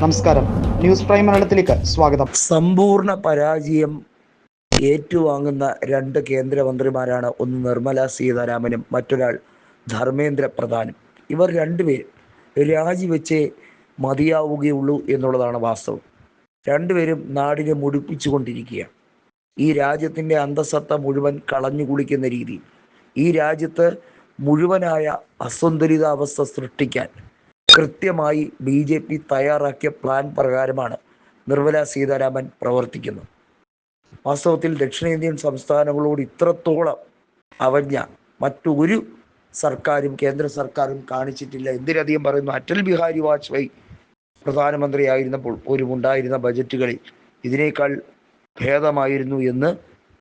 നമസ്കാരം, news prime മലയാളത്തിലേക്ക് സ്വാഗതം. സമ്പൂർണ്ണ പരാജയം ഏറ്റുവാങ്ങുന്ന രണ്ട് കേന്ദ്രമന്ത്രിമാരാണ്, ഒന്ന് നിർമ്മല സീതാരാമനും മറ്റൊരാൾ ധർമ്മേന്ദ്ര പ്രധാനും. ഇവർ രണ്ടുപേരും രാജിവെച്ചേ മതിയാവുകയുള്ളൂ എന്നുള്ളതാണ് വാസ്തവം. രണ്ടുപേരും നാടിനെ മുടിപ്പിച്ചുകൊണ്ടിരിക്കുകയാണ്. ഈ രാജ്യത്തിൻ്റെ അന്തസത്ത മുഴുവൻ കളഞ്ഞു കുളിക്കുന്ന രീതിയിൽ ഈ രാജ്യത്ത് മുഴുവനായ അസന്തുലിതാവസ്ഥ സൃഷ്ടിക്കാൻ കൃത്യമായി BJP തയ്യാറാക്കിയ പ്ലാൻ പ്രകാരമാണ് നിർമ്മല സീതാരാമൻ പ്രവർത്തിക്കുന്നത്. വാസ്തവത്തിൽ ദക്ഷിണേന്ത്യൻ സംസ്ഥാനങ്ങളോട് ഇത്രത്തോളം അവജ്ഞ മറ്റൊരു സർക്കാരും കേന്ദ്ര സർക്കാരും കാണിച്ചിട്ടില്ല. എന്തിനധികം പറയുന്നു, അടൽ ബിഹാരി വാജ്പേയി പ്രധാനമന്ത്രിയായിരുന്നപ്പോൾ പോലും ഉണ്ടായിരുന്ന ബജറ്റുകളിൽ ഇതിനേക്കാൾ ഭേദമായിരുന്നു എന്ന്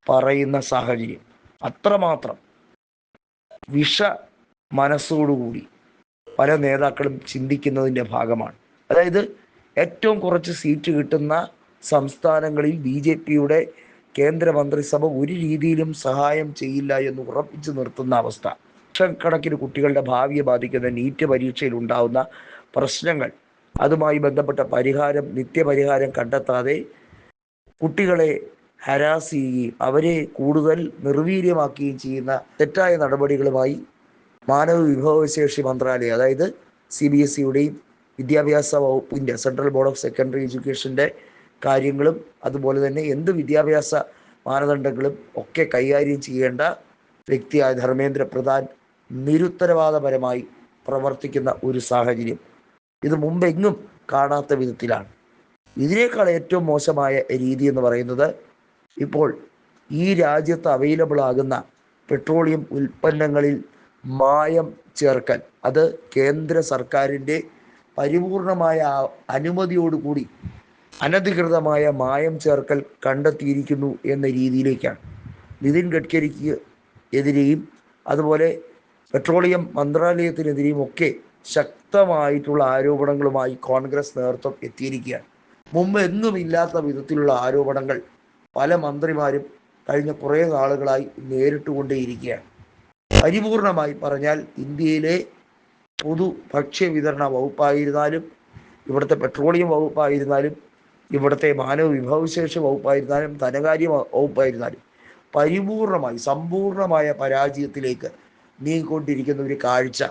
പറയുന്ന സാഹചര്യം. അത്രമാത്രം വിഷ മനസ്സോടുകൂടി പല നേതാക്കളും ചിന്തിക്കുന്നതിൻ്റെ ഭാഗമാണ്. അതായത് ഏറ്റവും കുറച്ച് സീറ്റ് കിട്ടുന്ന സംസ്ഥാനങ്ങളിൽ BJPയുടെ കേന്ദ്രമന്ത്രിസഭ ഒരു രീതിയിലും സഹായം ചെയ്യില്ല എന്ന് ഉറപ്പിച്ചു നിർത്തുന്ന അവസ്ഥ. ലക്ഷക്കണക്കിന് കുട്ടികളുടെ ഭാവിയെ ബാധിക്കുന്ന നീറ്റ് പരീക്ഷയിൽ ഉണ്ടാകുന്ന പ്രശ്നങ്ങൾ, അതുമായി ബന്ധപ്പെട്ട നിത്യപരിഹാരം കണ്ടെത്താതെ കുട്ടികളെ ഹരാസ് ചെയ്യുകയും അവരെ കൂടുതൽ നിർവീര്യമാക്കുകയും ചെയ്യുന്ന തെറ്റായ നടപടികളുമായി മാനവ വിഭവശേഷി മന്ത്രാലയം, അതായത് CBSEയുടെയും വിദ്യാഭ്യാസ വകുപ്പിൻ്റെ സെൻട്രൽ ബോർഡ് ഓഫ് സെക്കൻഡറി എഡ്യൂക്കേഷൻ്റെ കാര്യങ്ങളും അതുപോലെ തന്നെ എന്ത് വിദ്യാഭ്യാസ മാനദണ്ഡങ്ങളും ഒക്കെ കൈകാര്യം ചെയ്യേണ്ട വ്യക്തിയായ ധർമ്മേന്ദ്ര പ്രധാൻ നിരുത്തരവാദപരമായി പ്രവർത്തിക്കുന്ന ഒരു സാഹചര്യം ഇത് മുമ്പെങ്ങും കാണാത്ത വിധത്തിലാണ്. ഇതിനേക്കാൾ ഏറ്റവും മോശമായ രീതി എന്ന് പറയുന്നത്, ഇപ്പോൾ ഈ രാജ്യത്ത് അവൈലബിൾ ആകുന്ന പെട്രോളിയം ഉൽപ്പന്നങ്ങളിൽ മായം ചേർക്കൽ, അത് കേന്ദ്ര സർക്കാരിൻ്റെ പരിപൂർണമായ അനുമതിയോടുകൂടി അനധികൃതമായ മായം ചേർക്കൽ കണ്ടെത്തിയിരിക്കുന്നു എന്ന രീതിയിലേക്കാണ്. നിതിൻ ഗഡ്കരിക്ക് എതിരെയും അതുപോലെ പെട്രോളിയം മന്ത്രാലയത്തിനെതിരെയും ഒക്കെ ശക്തമായിട്ടുള്ള ആരോപണങ്ങളുമായി കോൺഗ്രസ് നേതൃത്വം എത്തിയിരിക്കുകയാണ്. മുമ്പ് എങ്ങുമില്ലാത്ത വിധത്തിലുള്ള ആരോപണങ്ങൾ പല മന്ത്രിമാരും കഴിഞ്ഞ കുറേ നാളുകളായി നേരിട്ടുകൊണ്ടേയിരിക്കുകയാണ്. പരിപൂർണമായി പറഞ്ഞാൽ ഇന്ത്യയിലെ പൊതു ഭക്ഷ്യ വിതരണ വകുപ്പായിരുന്നാലും, ഇവിടുത്തെ പെട്രോളിയം വകുപ്പായിരുന്നാലും, ഇവിടുത്തെ മാനവ വിഭവശേഷി വകുപ്പായിരുന്നാലും, ധനകാര്യ വകുപ്പായിരുന്നാലും പരിപൂർണമായി സമ്പൂർണമായ പരാജയത്തിലേക്ക് നീങ്ങിക്കൊണ്ടിരിക്കുന്ന ഒരു കാഴ്ച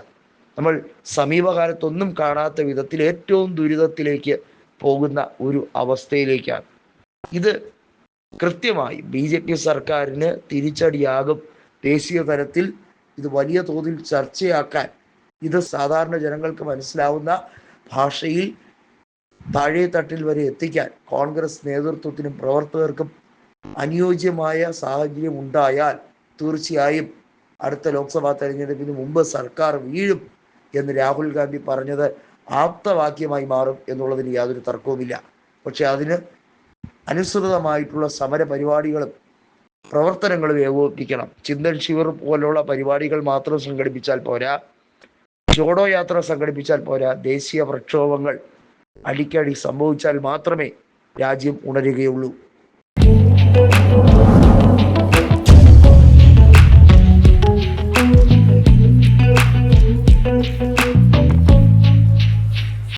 നമ്മൾ സമീപകാലത്തൊന്നും കാണാത്ത വിധത്തിൽ ഏറ്റവും ദുരിതത്തിലേക്ക് പോകുന്ന ഒരു അവസ്ഥയിലേക്കാണ്. ഇത് കൃത്യമായി BJP സർക്കാരിന് തിരിച്ചടിയാകും. ദേശീയ തലത്തിൽ ഇത് വലിയ തോതിൽ ചർച്ചയാക്കാൻ, ഇത് സാധാരണ ജനങ്ങൾക്ക് മനസ്സിലാവുന്ന ഭാഷയിൽ താഴെ തട്ടിൽ വരെ എത്തിക്കാൻ കോൺഗ്രസ് നേതൃത്വത്തിനും പ്രവർത്തകർക്കും അനുയോജ്യമായ സാഹചര്യം ഉണ്ടായാൽ തീർച്ചയായും അടുത്ത ലോക്സഭാ തെരഞ്ഞെടുപ്പിന് മുമ്പ് സർക്കാർ വീഴും എന്ന് രാഹുൽ ഗാന്ധി പറഞ്ഞത് ആപ്തവാക്യമായി മാറും എന്നുള്ളതിന് യാതൊരു തർക്കവുമില്ല. പക്ഷെ അതിന് അനുസൃതമായിട്ടുള്ള സമര പരിപാടികളും പ്രവർത്തനങ്ങളും ഏകോപിപ്പിക്കണം. ചിന്തൻ ശിവർ പോലുള്ള പരിപാടികൾ മാത്രം സംഘടിപ്പിച്ചാൽ പോരാ, ജോഡോ യാത്ര സംഘടിപ്പിച്ചാൽ പോരാ, ദേശീയ പ്രക്ഷോഭങ്ങൾ അടിക്കടി സംഭവിച്ചാൽ മാത്രമേ രാജ്യം ഉണരുകയുള്ളൂ.